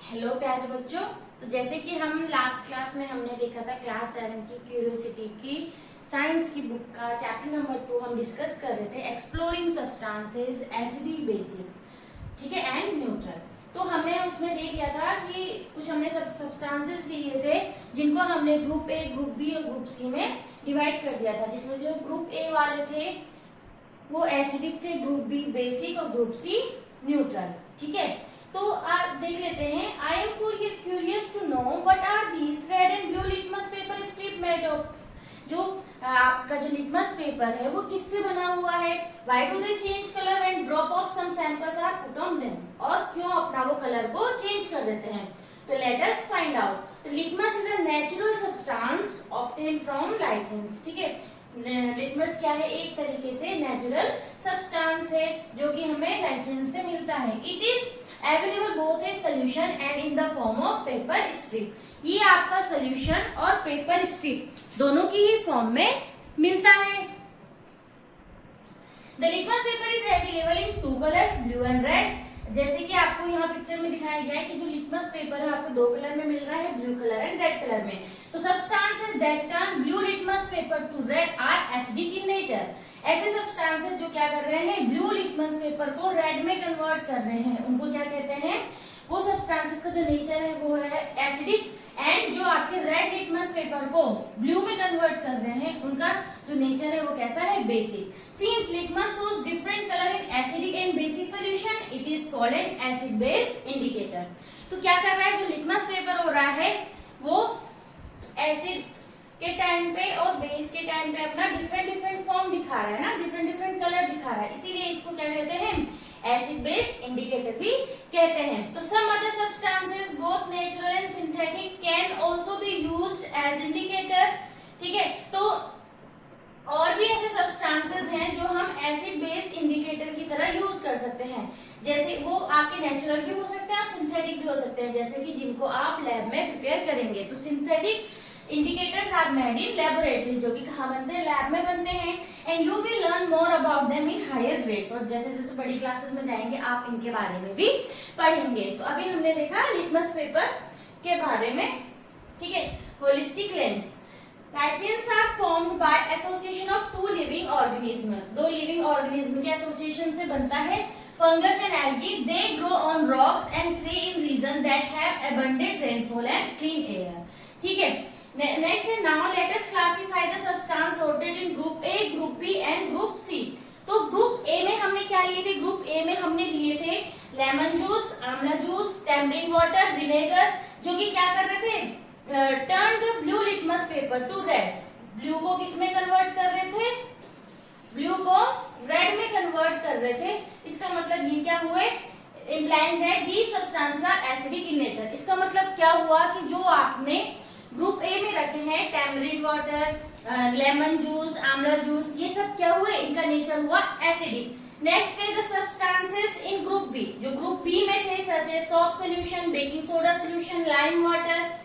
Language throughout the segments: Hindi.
हेलो प्यारे बच्चों। तो जैसे कि हम लास्ट क्लास में हमने देखा था क्लास 7 की क्यूरियोसिटी की साइंस की बुक का चैप्टर नंबर 2 हम डिस्कस कर रहे थे एक्सप्लोरिंग सब्सटेंसेस एसिडिक बेसिक, ठीक है, एंड न्यूट्रल। तो हमने उसमें देख लिया था कि कुछ हमने सब्सटेंसेस दिए थे जिनको हमने ग्रुप ए, ग्रुप बी और ग्रुप सी में डिवाइड कर दिया था, जिसमें जो ग्रुप ए वाले थे वो एसिडिक थे, ग्रुप बी बेसिक और ग्रुप सी न्यूट्रल, ठीक है। तो आप देख लेते हैं। I am curious to know what are these red and blue litmus paper strip made of. जो आपका जो लिटमस पेपर है वो किससे बना हुआ है? Why do they change colour and drop of some samples are put on them. और क्यों अपना वो कलर को चेंज कर देते हैं? तो लेट अस फाइंड आउट। तो litmus is a natural substance obtain from lichens, ठीक है। लिटमस क्या है? एक तरीके से नेचुरल सब्सटेंस है जो कि हमें लाइचेंस से मिलता है। It is available both a solution and in the form of paper strip. ये आपका सोल्यूशन और पेपर स्ट्रिप दोनों की ही फॉर्म में मिलता है। The litmus paper is available in two colours, blue and red. जैसे कि आपको यहाँ पिक्चर में दिखाया गया है कि जो लिटमस पेपर है आपको दो कलर में मिल रहा है, blue colour and red colour में। तो substances that turn blue litmus paper to red are acidic in nature. ऐसे सब्सटेंसेस जो क्या कर रहे हैं, ब्लू लिटमस पेपर को रेड में कन्वर्ट कर रहे हैं, उनको क्या कहते हैं? वो सब्सटेंसेस का जो नेचर है वो है एसिडिक, एंड जो आपके रेड लिटमस पेपर को ब्लू में कन्वर्ट कर रहे हैं उनका जो नेचर है वो कैसा है? Basic. Since litmus shows different colour in acidic and basic solution, it is called an acid base indicator. तो क्या कर रहा है? जो लिटमस पेपर हो रहा है वो एसिड के टाइम पे और बेस के टाइम पे अपना डिफरेंट फॉर्म दिखा रहा है ना, डिफरेंट कलर दिखा रहा है, इसीलिए इसको क्या कहते हैं? एसिड बेस इंडिकेटर भी कहते हैं। तो some other substances both natural and synthetic can also be used as indicator, ठीक है। तो और भी ऐसे सब्सटेंसेस हैं जो हम एसिड बेस इंडिकेटर की तरह यूज कर सकते हैं। जैसे वो आपके नेचुरल भी हो सकते हैं और सिंथेटिक भी हो सकते हैं, जैसे कि जिनको आप लैब में प्रिपेयर करेंगे। तो synthetic indicators are made in laboratory, जो कि कहाँ बनते हैं? लैब में बनते हैं। And you will learn more about them in higher grades, और जैसे जैसे बड़ी क्लासेस में जाएंगे आप इनके बारे में भी पढ़ेंगे। तो अभी हमने देखा लिटमस पेपर के बारे में, ठीक है। Holistic lens. Lichens are formed by association of two living organism. दो लिविंग ऑर्गेनिज्म के एसोसिएशन से बनता है। Fungus and algae, they grow on rocks and prey in regions that have abundant rainfall and clean air. ठीक है। नेक्स्ट है, now let us classify the substance sorted in group A, group B and group C. तो ग्रुप ए में हमने क्या लिए थे? ग्रुप ए में हमने लिए थे lemon juice, amla juice, tamarind water, vinegar, जो कि क्या कर रहे थे? Turn the blue litmus paper to red. Blue को किस में कन्वर्ट कर रहे थे? ब्लू को रेड में कन्वर्ट कर रहे थे। इसका मतलब ये क्या हुए? Implying that these substances are acidic in nature. इसका मतलब क्या हुआ कि जो आपने ग्रुप ए में रखे हैं tamarind water, lemon juice, amla juice, ये सब क्या हुए? इनका नेचर हुआ एसिडिक। नेक्स्ट है the substances in group B, जो ग्रुप बी में थे, such as soap solution, baking soda solution, lime water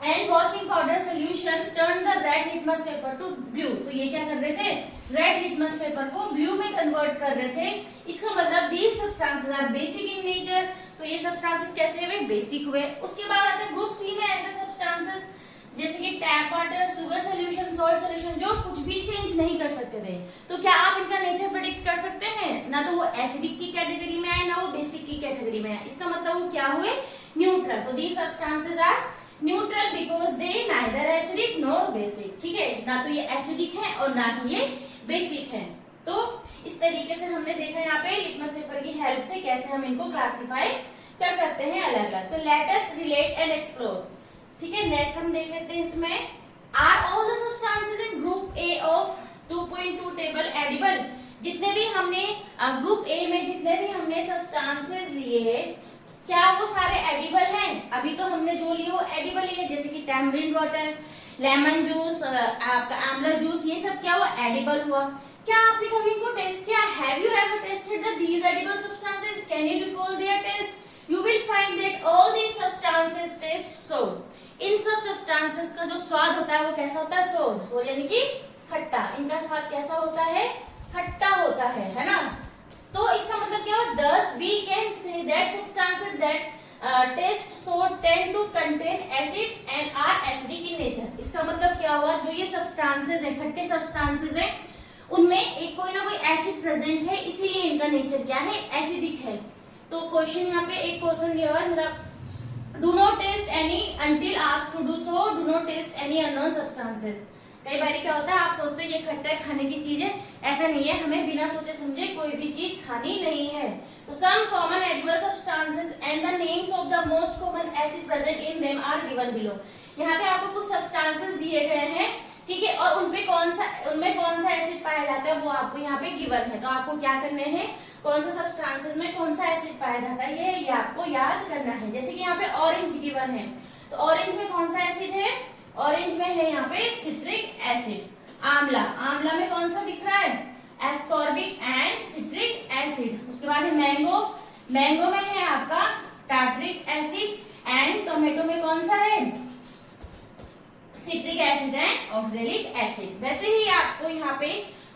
and washing powder solution, turn the red litmus paper to blue. तो ये क्या कर रहे थे? रेड लिटमस पेपर को ब्लू में कन्वर्ट कर रहे थे। इसका मतलब these substances are basic in nature. तो ये सब्सटेंसेस कैसे हुए? बेसिक हुए। उसके बाद आते हैं ग्रुप सी में ऐसे सब्सटेंसेस जैसे कि tap water, sugar solution, salt solution, जो कुछ भी चेंज नहीं कर सकते थे। तो क्या आप इनका नेचर प्रेडिक्ट कर सकते हैं? ना तो वो एसिडिक की कैटेगरी में आए, ना वो बेसिक की कैटेगरी में आए। इसका मतलब वो क्या हुए? न्यूट्रल। तो these substances are neutral because they neither acidic nor basic, ठीक है। ना तो ये एसिडिक है और ना ही ये बेसिक है। तो इस तरीके से हमने देखा यहाँ पे लिटमस पेपर की हेल्प से कैसे हम इनको क्लासिफाई कर सकते हैं अलग अलग। तो let us relate and explore, ठीक है। नेक्स्ट हम देख लेते हैं इसमें, are all the substances in group A of 2.2 table edible. जितने भी हमने ग्रुप ए में जितने भी हमने सब्सटेंसेस लिए हैं, क्या वो सारे एडिबल हैं? अभी तो हमने जो लिए वो एडिबल ही है, जैसे कि टैमरिंड वाटर, लेमन जूस, आपका आंवला जूस, ये सब क्या हुआ? एडिबल हुआ। क्या आपने कभी इनको टेस्ट किया? Have you ever tested the these edible substances? Can you recall their taste? You will find that all these substances taste sour. इन सब सब्सटेंसेस का जो स्वाद होता है वो कैसा होता है? सोर। सोर यानी कि खट्टा। इनका स्वाद कैसा होता है? खट्टा होता है ना। तो इसका मतलब क्या हुआ? Thus we can say that substances that taste so tend to contain acids and are acidic in nature. इसका मतलब क्या हुआ, जो ये सब्सटेंसेस है, खट्टे सब्सटेंसेस है, उनमें एक कोई ना कोई एसिड प्रेजेंट है, इसीलिए इनका नेचर क्या है, एसिडिक है। तो क्वेश्चन यहाँ पे एक क्वेश्चन दिया हुआ है, मतलब do not taste any until asked to do so, do not taste any unknown substances. कई बार क्या होता है, आप सोचते हैं ये खट्टा है, खाने की चीज है, ऐसा नहीं है, हमें बिना सोचे समझे कोई भी चीज खानी नहीं है। तो some common edible substances and the names of the most common acid present in them are given below. यहाँ पे आपको कुछ सब्सटेंसेस दिए गए हैं, ठीक है, और उनमें कौन सा एसिड पाया जाता है वो आपको यहाँ पे गिवन है। तो आपको क्या करने हैं, कौन सा सब्सटेंसेस में कौन सा एसिड पाया जाता है ये आपको याद करना है। जैसे कि यहाँ पे ऑरेंज गिवन है, तो ऑरेंज में कौन सा एसिड है, ऑरेंज में है यहाँ पे सिट्रिक एसिड। आंवला, आंवला में कौन सा दिख रहा है, एस्कॉर्बिक एंड सिट्रिक एसिड। उसके बाद है मैंगो, मैंगो में है आपका टार्ट्रिक एसिड एंड टोमेटो में कौन सा है, citric acid and oxalic acid. वैसे ही आपको यहाँ पे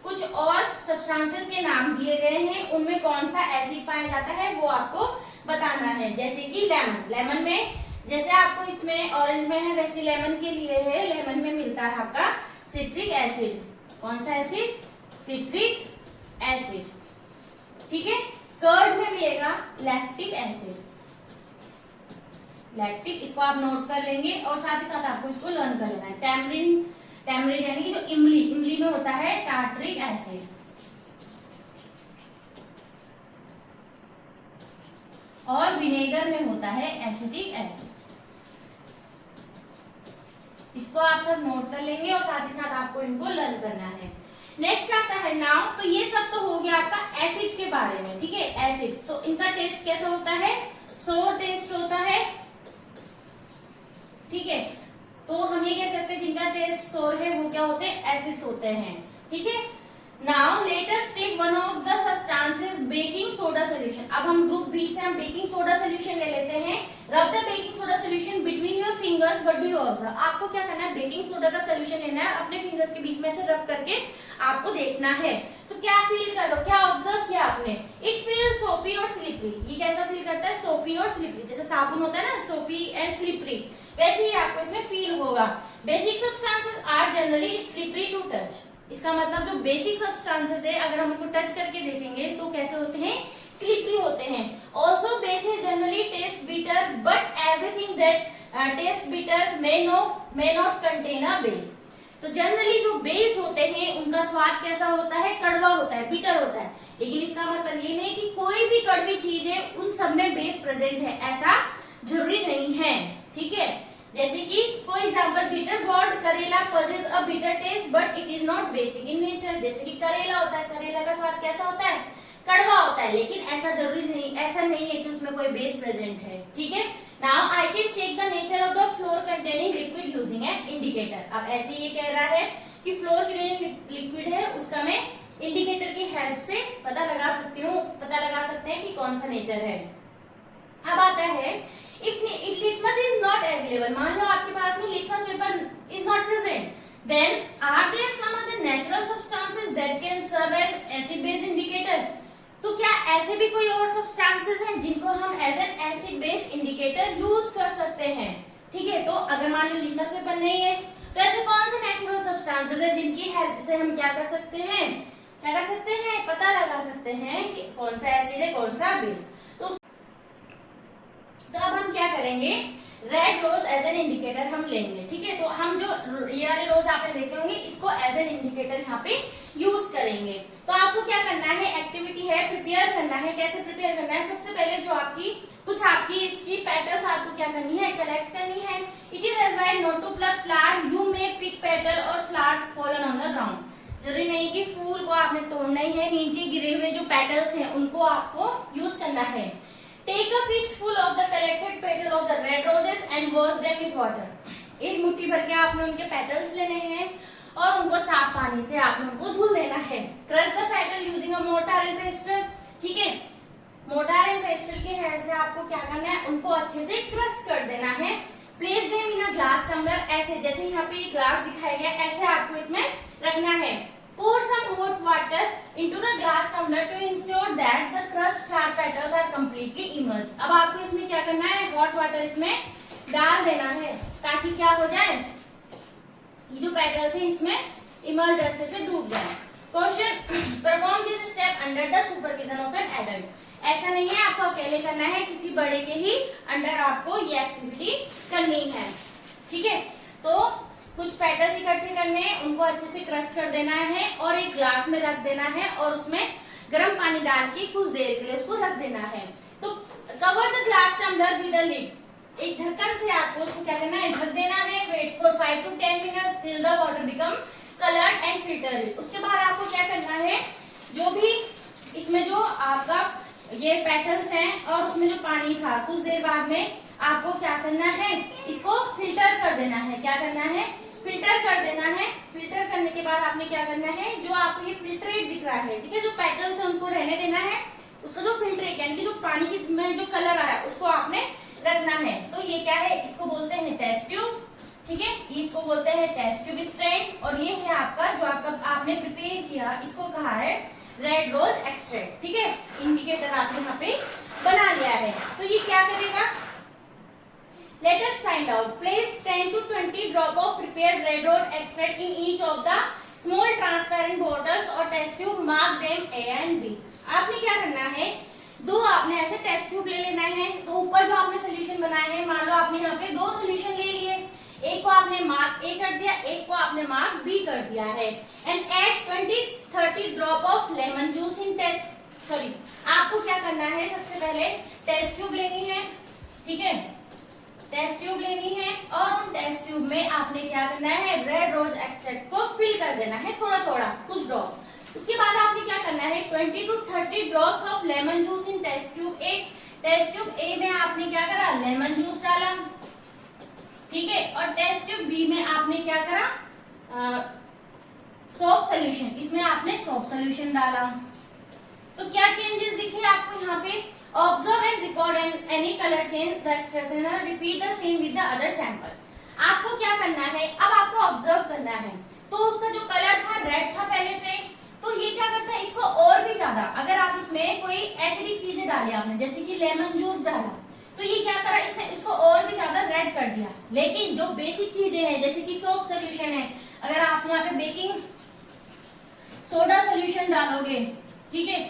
कुछ और सब्सटेंसेस के नाम दिए गए हैं, उनमें कौन सा एसिड पाया जाता है वो आपको बताना है। जैसे कि लेमन, लेमन में जैसे आपको इसमें ऑरेंज में है वैसे लेमन के लिए है, लेमन में मिलता है आपका सिट्रिक एसिड। कौन सा एसिड, सिट्रिक एसिड, ठीक है। कर्ड में मिलेगा लैक्टिक एसिड, लैक्टिक, इसको आप नोट कर लेंगे और साथ ही साथ आपको इसको लर्न कर लेना है। टैमरिन, टैमरिन यानी कि जो इमली, इमली में होता है टार्ट्रिक एसिड। और विनेगर में होता है एसिटिक एसिड। इसको आप सब नोट कर लेंगे और साथ ही साथ आपको इनको लर्न करना है। नेक्स्ट आता है नाउ, तो ये सब तो हो गया आपका एसिड के बारे में, ठीक है। एसिड तो इनका टेस्ट कैसा होता है, सोर टेस्ट होता है, ठीक है। तो हम ये कह सकते हैं जिनका टेस्ट सोर है वो क्या होते हैं, एसिड्स होते हैं, ठीक है। Now let us take one of the substances baking soda solution. अब हम ग्रुप बी से हम बेकिंग सोडा सॉल्यूशन ले लेते हैं। रब the baking soda solution between your fingers, what do you observe. आपको क्या करना है, बेकिंग सोडा का सॉल्यूशन लेना है, अपने फिंगर्स के बीच में से रब करके आपको देखना है। तो क्या फील कर लो, क्या ऑब्जर्व किया आपने, इट फील सोपी और स्लिपरी। ये कैसा फील करता है, सोपी और स्लिपरी, जैसे साबुन होता है ना सोपी एंड स्लिपरी, वैसे ही आपको इसमें फील होगा। Basic substances are generally slippery to touch. इसका मतलब जो बेसिक सब्सटेंसेस है अगर हम उनको टच करके देखेंगे तो कैसे होते हैं, स्लिपरी होते हैं। Also basis generally test bitter but everything that test bitter may not contain a base. तो जनरली जो बेस होते हैं उनका स्वाद कैसा होता है, कड़वा होता है, बिटर होता है। लेकिन इसका मतलब ये नहीं कि कोई भी कड़वी चीज है उन सब में बेस प्रेजेंट है, ऐसा जरूरी नहीं है, ठीक है। जैसे कि फॉर एग्जांपल बिटर गॉड करेला possess a bitter taste but it is not basic in nature. जैसे कि करेला होता है, करेला का स्वाद कैसा होता है, कड़वा होता है, लेकिन ऐसा जरूरी नहीं, ऐसा नहीं है कि उसमें कोई बेस प्रेजेंट है, ठीक है। Now I can check the nature of the flour containing liquid using an indicator. अब ऐसे ये कह रहा है कि फ्लोर कंटेनिंग लिक्विड है, उसका मैं इंडिकेटर की हेल्प से पता लगा सकती हूँ, पता लगा सकते हैं कि कौन सा नेचर है। अब आता है if litmus is not available, मान लो आपके पास में litmus paper is not present, then are there some other natural substances that can serve as acid base indicator? तो क्या ऐसे भी कोई और सब्सटेंसेस हैं जिनको हम as an acid base indicator use कर सकते हैं, ठीक है। तो अगर मान लो लिटमस पेपर नहीं है तो ऐसे कौन से नेचुरल सब्सटेंसेस है जिनकी हेल्प से हम क्या कर सकते हैं, क्या कर सकते हैं, पता लगा सकते हैं कि कौन सा एसिड है कौन सा बेस। तो अब हम क्या करेंगे, red rose as an indicator हम लेंगे, ठीक है। तो हम जो ये वाले रोज आपने देखे होंगे इसको एज एन इंडिकेटर यहाँ पे यूज करेंगे। तो आपको क्या करना है, एक्टिविटी है प्रिपेयर करना है। कैसे प्रिपेयर करना है, सबसे पहले जो आपकी इसकी पेटल्स आपको क्या करनी है, कलेक्ट करनी है। It is advised not to pluck flower, you may pick petal और flowers fallen on the ground. जरूरी नहीं कि फूल को आपने तोड़ना ही है, नीचे गिरे हुए जो पेटल्स हैं उनको आपको यूज करना है। Take a fistful of the collected petal of the red roses and wash them with water. एक मुट्ठी भर के आपने उनके पेटल्स लेने हैं और उनको साफ पानी से आपने उनको धुल लेना है। Crush the petal using a mortar and pestle, ठीक है। मोर्टार एंड पेस्टल की हेल्प से आपको क्या करना है, उनको अच्छे से क्रश कर देना है। Place them in a glass tumbler, ऐसे जैसे यहाँ पे ग्लास दिखाया गया ऐसे आपको इसमें रखना है। Pour some hot water into the glass tumbler to ensure that the crushed flower petals are completely immersed. अब आपको इसमें क्या करना है, हॉट वाटर इसमें डाल देना है ताकि क्या हो जाए, ये जो पेटल्स है इसमें इमर्ज अच्छे से डूब जाए। Question, perform this step under the supervision of an adult. ऐसा नहीं है आपको अकेले करना है, किसी बड़े के ही अंडर आपको ये एक्टिविटी करनी है। ठीक है, तो कुछ पेटल्स इकट्ठे करने हैं, उनको अच्छे से क्रश कर देना है और एक ग्लास में रख देना है और उसमें गर्म पानी डाल के कुछ देर के लिए उसको रख देना है। तो cover the glass tumbler with a lid, एक ढक्कन से आपको उसको क्या करना है, ढक देना है। Wait for 5 to 10 minutes till the water become coloured and filtered. उसके बाद आपको क्या करना है, जो भी इसमें जो आपका ये पेटल्स हैं और उसमें जो पानी था, कुछ देर बाद में आपको क्या करना है, इसको फिल्टर कर देना है। क्या करना है, फिल्टर कर देना है। फिल्टर करने के बाद आपने क्या करना है, जो आपको ये फिल्ट्रेट दिख रहा है, ठीक है, जो पेटल्स है उनको रहने देना है, उसका जो फिल्ट्रेट यानी कि जो पानी की में जो कलर आया उसको आपने रखना है। तो ये क्या है, इसको बोलते हैं टेस्ट ट्यूब। ठीक है, इसको बोलते हैं टेस्ट ट्यूब स्ट्रेन। और ये है आपका जो आपका आपने प्रिपेयर किया, इसको कहा है रेड रोज एक्सट्रैक्ट। ठीक है, इंडिकेटर आपने यहाँ पे बना लिया है। तो ये क्या करेगा, let us find out. Place 10 to 20 drop of prepared red rose extract in each of the small transparent bottles or test tube. Mark them A and B. आपने क्या करना है, दो आपने ऐसे टेस्ट ट्यूब ले लेना है। तो ऊपर जो आपने सोल्यूशन बनाए हैं, मान लो आपने यहाँ पे दो सोल्यूशन ले लिए, एक को आपने मार्क ए कर दिया, एक को आपने मार्क बी कर दिया है। And add 20-30 drop of lemon juice in test, sorry, आपको क्या करना है, सबसे पहले टेस्ट ट्यूब लेनी है। ठीक है, टेस्ट ट्यूब लेनी है और उन टेस्ट ट्यूब में आपने क्या करना है, रेड रोज एक्सट्रैक्ट को फिल कर देना है, थोड़ा थोड़ा कुछ ड्रॉप। उसके बाद आपने क्या करना है, 20 to 30 drops of lemon juice in test tube A. Test tube A में आपने क्या करा, लेमन जूस डाला। ठीक है, और टेस्ट ट्यूब बी में आपने क्या करा, सोप सोल्यूशन, इसमें आपने सोप सोल्यूशन डाला। तो क्या चेंजेस दिखे आपको यहाँ पे, observe and record any colour change the expression, repeat the same with the other sample. आपको क्या करना है, अब आपको ऑब्जर्व करना है। तो उसका जो कलर था रेड था पहले से, तो ये क्या करता है, इसको और भी ज्यादा, अगर आप इसमें कोई एसिडिक चीजें डाली आपने, जैसे कि लेमन जूस डाला, तो ये क्या करा, इसने इसको और भी ज्यादा रेड कर दिया। लेकिन जो बेसिक चीजें हैं, जैसे कि सोप सोल्यूशन है, अगर आप यहाँ पे बेकिंग सोडा सोल्यूशन डालोगे, ठीक है,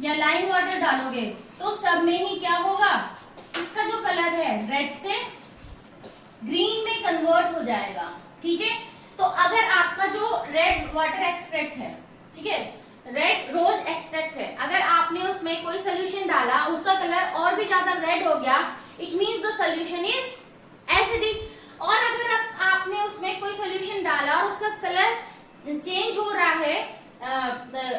या लाइम वाटर डालोगे, तो सब में ही क्या होगा, इसका जो कलर है रेड से ग्रीन में कन्वर्ट हो जाएगा। ठीक है, तो अगर आपका जो रेड वाटर एक्सट्रैक्ट है, ठीक है, रेड रोज एक्सट्रैक्ट है, अगर आपने उसमें कोई सोल्यूशन डाला, उसका कलर और भी ज्यादा रेड हो गया, it means the solution is acidic. और अगर आपने उसमें कोई सोल्यूशन डाला और उसका कलर चेंज हो रहा है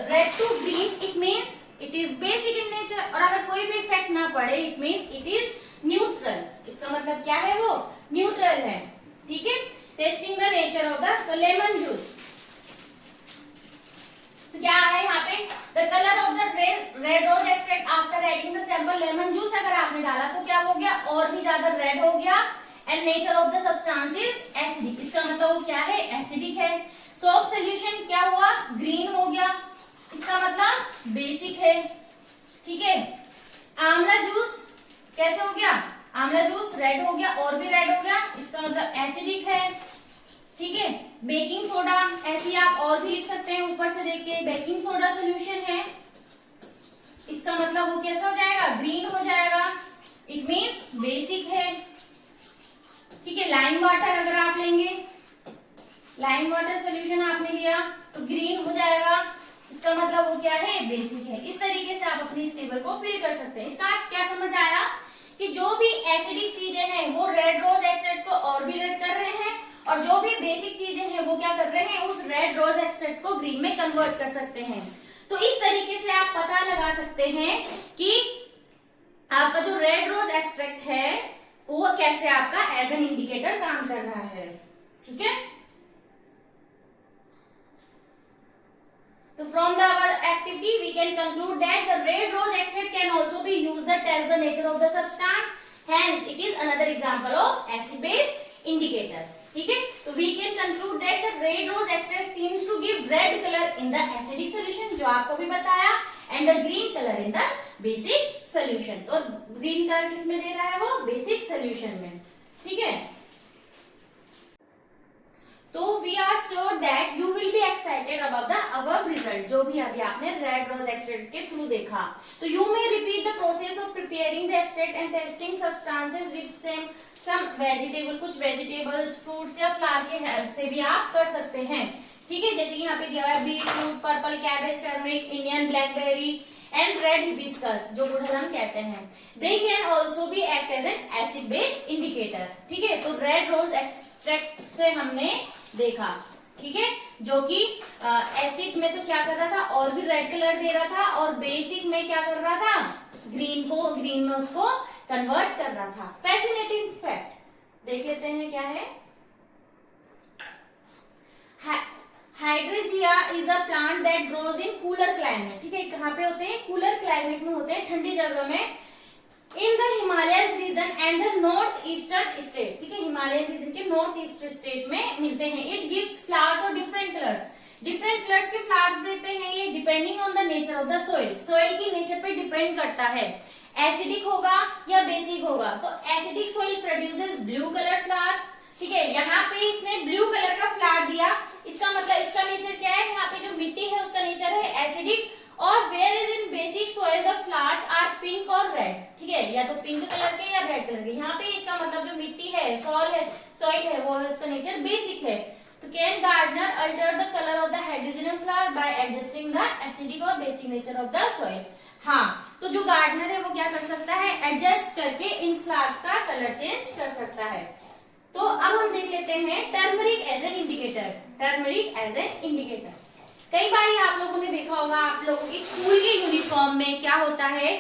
red to green, it means it is basic in nature. और अगर कोई भी इफेक्ट ना पड़े, it means it is neutral. इसका मतलब क्या है, वो न्यूट्रल है। ठीक है, testing the nature of the lemon juice. तो क्या है यहाँ पे, the colour of the red rose extract after adding the sample lemon juice, अगर आपने डाला तो क्या हो गया, और भी ज्यादा रेड हो गया। And nature of the substance is acidic, इसका मतलब वो क्या है, एसिडिक है। सोप सोल्यूशन क्या हुआ, ग्रीन हो गया, इसका मतलब बेसिक है। ठीक है, आंवला जूस कैसे हो गया, आंवला जूस रेड हो गया, और भी रेड हो गया, इसका मतलब एसिडिक है। ठीक है, बेकिंग सोडा, ऐसी आप और भी लिख सकते हैं ऊपर से देख के, बेकिंग सोडा सोल्यूशन है, इसका मतलब वो कैसा हो जाएगा, ग्रीन हो जाएगा, इट मींस बेसिक है। ठीक है, लाइम वाटर अगर आप लेंगे, लाइम वाटर सोल्यूशन आपने लिया तो ग्रीन हो जाएगा, इसका मतलब वो क्या है, बेसिक है। इस तरीके से आप अपनी इस टेबल को फिल कर सकते हैं। इसका क्या समझ आया कि जो भी एसिडिक चीजें हैं वो रेड रोज एक्सट्रैक्ट को और भी रेड कर रहे हैं, और जो भी बेसिक चीजें हैं वो क्या कर रहे हैं, उस रेड रोज एक्सट्रैक्ट को ग्रीन में कन्वर्ट कर सकते हैं। तो इस तरीके से आप पता लगा सकते हैं कि आपका जो रेड रोज एक्सट्रैक्ट है वो कैसे आपका एज एन इंडिकेटर काम कर रहा है। ठीक है, तो from the above activity we can conclude that the red rose extract can also be used to test the nature of the substance, hence it is another example of acid base indicator. ठीक है, तो we can conclude that the red rose extract seems to give red color in the acidic solution, जो आपको भी बताया, and the green colour in the basic solution. तो ग्रीन कलर किस में दे रहा है, वो बेसिक सोल्यूशन में, ठीक है। तो we are sure that you will be excited about the above result, जो भी अभी आपने रेड रोज एक्सट्रैक्ट के थ्रू देखा। तो you may repeat the process of preparing the extract and testing substances with some vegetable, कुछ वेजिटेबल्स, फ्रूट्स या फ्लावर के हेल्प से भी आप कर सकते हैं, ठीक है। जैसे कि यहाँ पे दिया हुआ है beetroot, purple cabbage, turmeric, Indian blackberry and red hibiscus, जो गुड़हल कहते हैं। They can also be act as an acid base indicator, ठीक है। तो रेड रोज एक्सट्रैक्ट से हमने देखा, ठीक है, जो कि एसिड में तो क्या कर रहा था, और भी रेड कलर दे रहा था, और बेसिक में क्या कर रहा था, ग्रीन में उसको कन्वर्ट कर रहा था। फैसिनेटिंग फैक्ट देख लेते हैं क्या है। Hydrangea is a plant that grows in cooler climate, ठीक है। कहाँ पे होते हैं, कूलर क्लाइमेट में होते हैं, ठंडी जगह में। In the Himalayas region and the north eastern state, ठीक है, हिमालयन रीजन के नॉर्थ ईस्ट स्टेट में मिलते हैं। It gives flowers of different colours के फ्लावर्स देते हैं ये, depending on the nature of the soil की नेचर पे डिपेंड करता है, एसिडिक होगा या बेसिक होगा। तो acidic soil produces blue colour flower, ठीक है। यहाँ पे इसने ब्लू कलर का फ्लावर दिया, इसका मतलब इसका नेचर क्या है, यहाँ पे जो मिट्टी है उसका नेचर है एसिडिक। और where is in basic soil the flowers are pink और रेड, ठीक है, या तो पिंक कलर के या रेड कलर के। यहाँ पे इसका मतलब जो मिट्टी है, सॉइल है वो इसका नेचर बेसिक है। तो can gardener alter the colour of the hydrangea flower by adjusting the acidic और basic nature of the soil. हाँ, तो जो गार्डनर है वो क्या कर सकता है, एडजस्ट करके इन फ्लावर्स का कलर चेंज कर सकता है। तो अब हम देख लेते हैं टर्मरिक एज एन इंडिकेटर। कई बार आप लोगों ने देखा होगा, आप लोगों की स्कूल के यूनिफॉर्म में क्या होता है,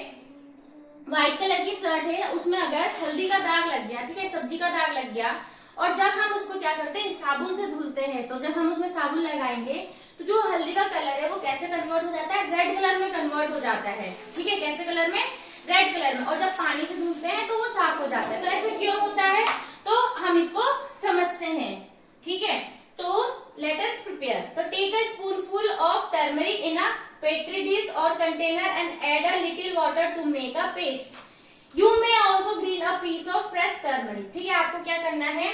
व्हाइट कलर की शर्ट है, उसमें अगर हल्दी का दाग लग गया, ठीक है, सब्जी का दाग लग गया, और जब हम उसको क्या करते हैं, साबुन से धुलते हैं, तो जब हम उसमें साबुन लगाएंगे तो जो हल्दी का कलर है वो कैसे कन्वर्ट हो जाता है, रेड कलर में कन्वर्ट हो जाता है, ठीक है। कैसे कलर में, रेड कलर में। और जब पानी से धुलते हैं तो वो साफ हो जाता है। तो ऐसे क्यों होता है, तो हम इसको समझते हैं, ठीक है। तो let us prepare. So take a spoonful of turmeric in a petri dish or container and add a little water to make a paste. You may also grind a piece of fresh turmeric. ठीक है, आपको क्या करना है,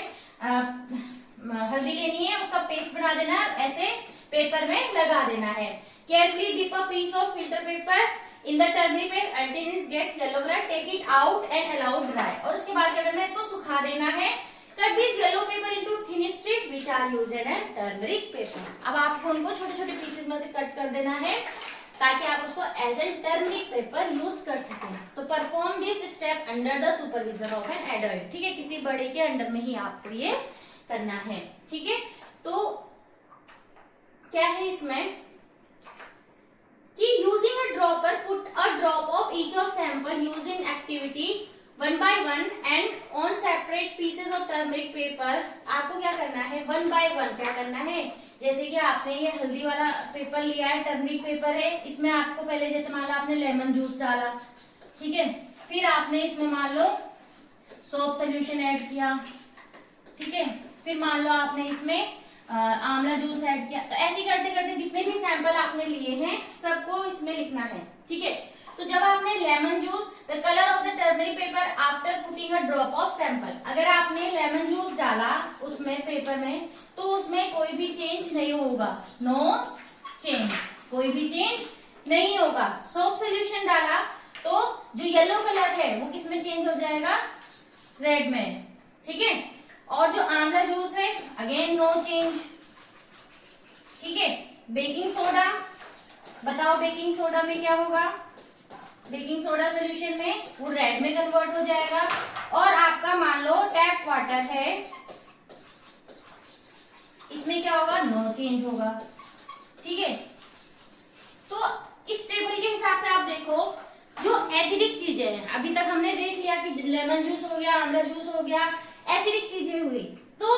हल्दी लेनी है, उसका पेस्ट बना देना, ऐसे पेपर में लगा देना है। Carefully dip a piece of filter paper in the turmeric paste until it gets yellow color. Take it out and allow dry. और उसके बाद क्या करना है, इसको सुखा देना है। Cut this yellow paper into thin strips which are used in turmeric paper. अब आपको उनको छोटे-छोटे पीसेस में से कट कर देना है ताकि आप उसको as an turmeric paper use कर सकें। तो perform this step under the supervision of an adult, ठीक है, किसी बड़े के अंडर में ही आपको ये करना है, ठीक है। तो क्या है इसमें कि using a dropper put a drop of each of sample using activity one by one and on separate pieces of turmeric paper. आपको क्या करना है, वन बाय वन क्या करना है, जैसे कि आपने ये हल्दी वाला पेपर लिया है, टर्मरिक पेपर है, इसमें आपको पहले जैसे मान लो आपने लेमन जूस डाला, ठीक है, फिर आपने इसमें मान लो सोप सोल्यूशन ऐड किया, ठीक है, फिर मान लो आपने इसमें आंवला जूस ऐड किया। तो ऐसे करते करते जितने भी सैंपल आपने लिए हैं सबको इसमें लिखना है, ठीक है। तो जब आपने lemon juice, the colour of the turmeric paper after putting a drop of sample, अगर आपने लेमन जूस डाला उसमें पेपर में तो उसमें कोई भी चेंज नहीं होगा, नो चेंज, कोई भी चेंज नहीं होगा। सोप सोल्यूशन डाला तो जो येलो कलर है वो किस में चेंज हो जाएगा, रेड में, ठीक है। और जो आंवला जूस है अगेन नो चेंज, ठीक है। बेकिंग सोडा, बताओ बेकिंग सोडा में क्या होगा, बेकिंग सोडा सोल्यूशन में वो रेड में कन्वर्ट हो जाएगा। और आपका मान लो टैप वाटर है, इसमें क्या होगा, नो चेंज होगा, ठीक है। तो इस टेबल के हिसाब से आप देखो जो एसिडिक चीजें हैं, अभी तक हमने देख लिया कि लेमन जूस हो गया, आंवला जूस हो गया, एसिडिक चीजें हुई, तो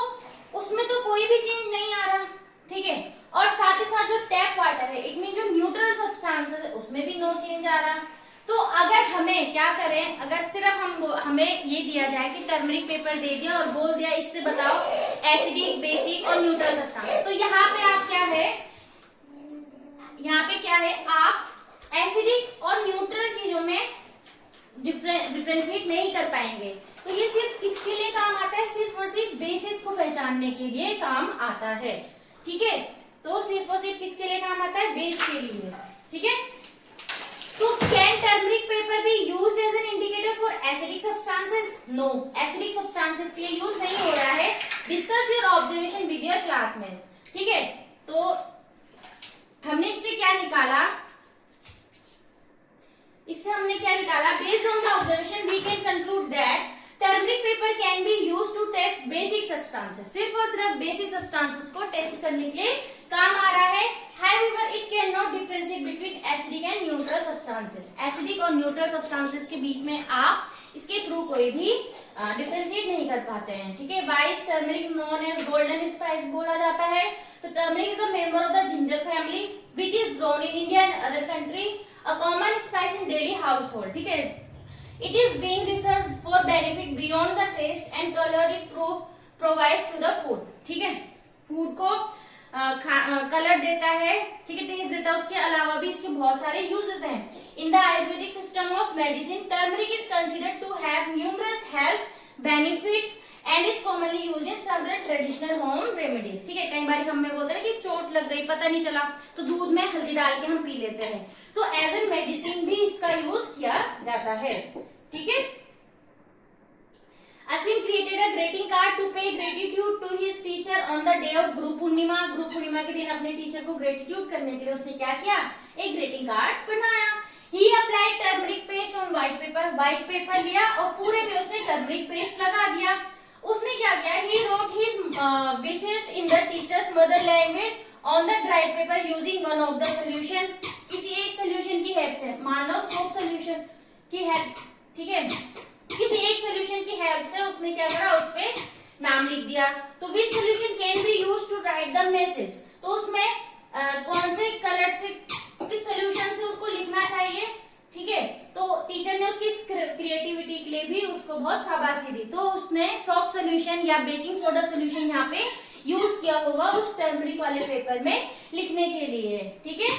उसमें तो कोई भी चेंज नहीं आ रहा, ठीक है। और साथ ही साथ जो टैप वाटर है, इट मीन जो न्यूट्रल सब्सटेंसेस है उसमें भी नो चेंज आ रहा। तो अगर हमें क्या करें, अगर सिर्फ हमें ये दिया जाए कि टर्मरिक पेपर दे दिया और बोल दिया इससे बताओ एसिडिक, बेसिक और न्यूट्रल सब्सटेंस, तो यहाँ पे आप क्या है, यहाँ पे क्या है, आप एसिडिक और न्यूट्रल चीजों में डिफ्रेंशिएट नहीं कर पाएंगे। तो ये सिर्फ किसके लिए काम आता है, सिर्फ और सिर्फ बेसिस को पहचानने के लिए काम आता है। ठीक है, तो सिर्फ और सिर्फ किसके लिए काम आता है, बेस के लिए। ठीक है, तो can turmeric paper be used as an indicator for acidic substances? No, acidic substances के लिए यूज नहीं हो रहा है। Discuss your observation with your classmates. ठीक है, तो हमने इससे क्या निकाला, इससे हमने क्या निकाला, based on the observation we can conclude that turmeric paper can be used to test basic substances. सिर्फ और सिर्फ बेसिक सब्सटेंसेस को टेस्ट करने के लिए काम आ रहा है। However it can not differentiate between acidic and neutral substances. Acidic और न्यूट्रल सब्सटेंसेस के बीच में आप इसके थ्रू कोई भी डिफरेंशिएट नहीं कर पाते हैं। ठीक है, why is turmeric known as golden spice बोला जाता है? तो turmeric is a member of the ginger family which is grown in India and other country, a common spice in daily household. ठीक है, it is being researched for benefit beyond the taste and color it provides to the food। ठीक है, फूड को कलर देता है, ठीक है, टेस्ट देता है, उसके अलावा भी इसके बहुत सारे यूजेस हैं। In the Ayurvedic system of medicine turmeric is considered to have numerous health benefits and is commonly used in several traditional home remedies. ठीक है, कई बार हम में बोलते हैं कि चोट लग गई, पता नहीं चला, तो दूध में हल्दी डाल के हम पी लेते हैं, तो एज ए मेडिसिन भी इसका यूज किया जाता है। ठीक है, Ashwin created a greeting card to pay gratitude to his teacher on the day of Guru Purnima. Guru Purnima के दिन अपने टीचर को ग्रेटिट्यूड करने के लिए उसने क्या किया, एक ग्रीटिंग कार्ड बनाया। He applied turmeric paste on white paper. White paper लिया और पूरे में उसने टर्मरिक पेस्ट लगा दिया। उसने क्या किया, he wrote his wishes in the teachers mother language on the dried paper using one of the solution. किसी एक सोल्यूशन की हेल्प से, मान लो सोप सोल्यूशन की हेल्प, ठीक है, किसी एक सोल्यूशन की हेल्प से उसने क्या करा, उस पे नाम लिख दिया। तो which solution can be used to write the message? तो उसमें कौन से कलर से, किस सोल्यूशन से उसको लिखना चाहिए। ठीक है, तो टीचर ने उसकी क्रिएटिविटी के लिए भी उसको बहुत शाबाशी दी, तो उसने सॉफ्ट सोल्यूशन या बेकिंग सोडा सोल्यूशन यहाँ पे यूज किया होगा उस टर्मरिक वाले पेपर में लिखने के लिए। ठीक है,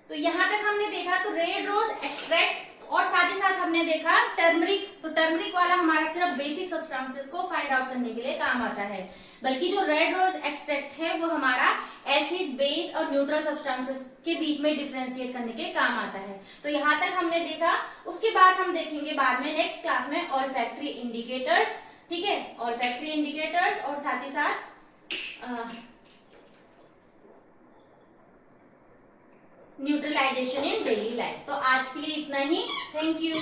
तो यहाँ तक हमने देखा तो रेड रोज एक्सट्रैक्ट, और साथ ही साथ हमने देखा टर्मरिक। तो टर्मरिक वाला हमारा सिर्फ बेसिक सब्सटेंसेस को फाइंड आउट करने के लिए काम आता है, बल्कि जो रेड रोज एक्सट्रैक्ट है वो हमारा एसिड, बेस और न्यूट्रल सब्सटेंसेस के बीच में डिफरेंशिएट करने के काम आता है। तो यहाँ तक हमने देखा, उसके बाद हम देखेंगे बाद में नेक्स्ट क्लास में ऑल्फैक्टरी इंडिकेटर्स। ठीक है, ऑल्फैक्टरी इंडिकेटर्स और साथ ही साथ न्यूट्रलाइजेशन इन डेली लाइफ। तो आज के लिए इतना ही, थैंक यू।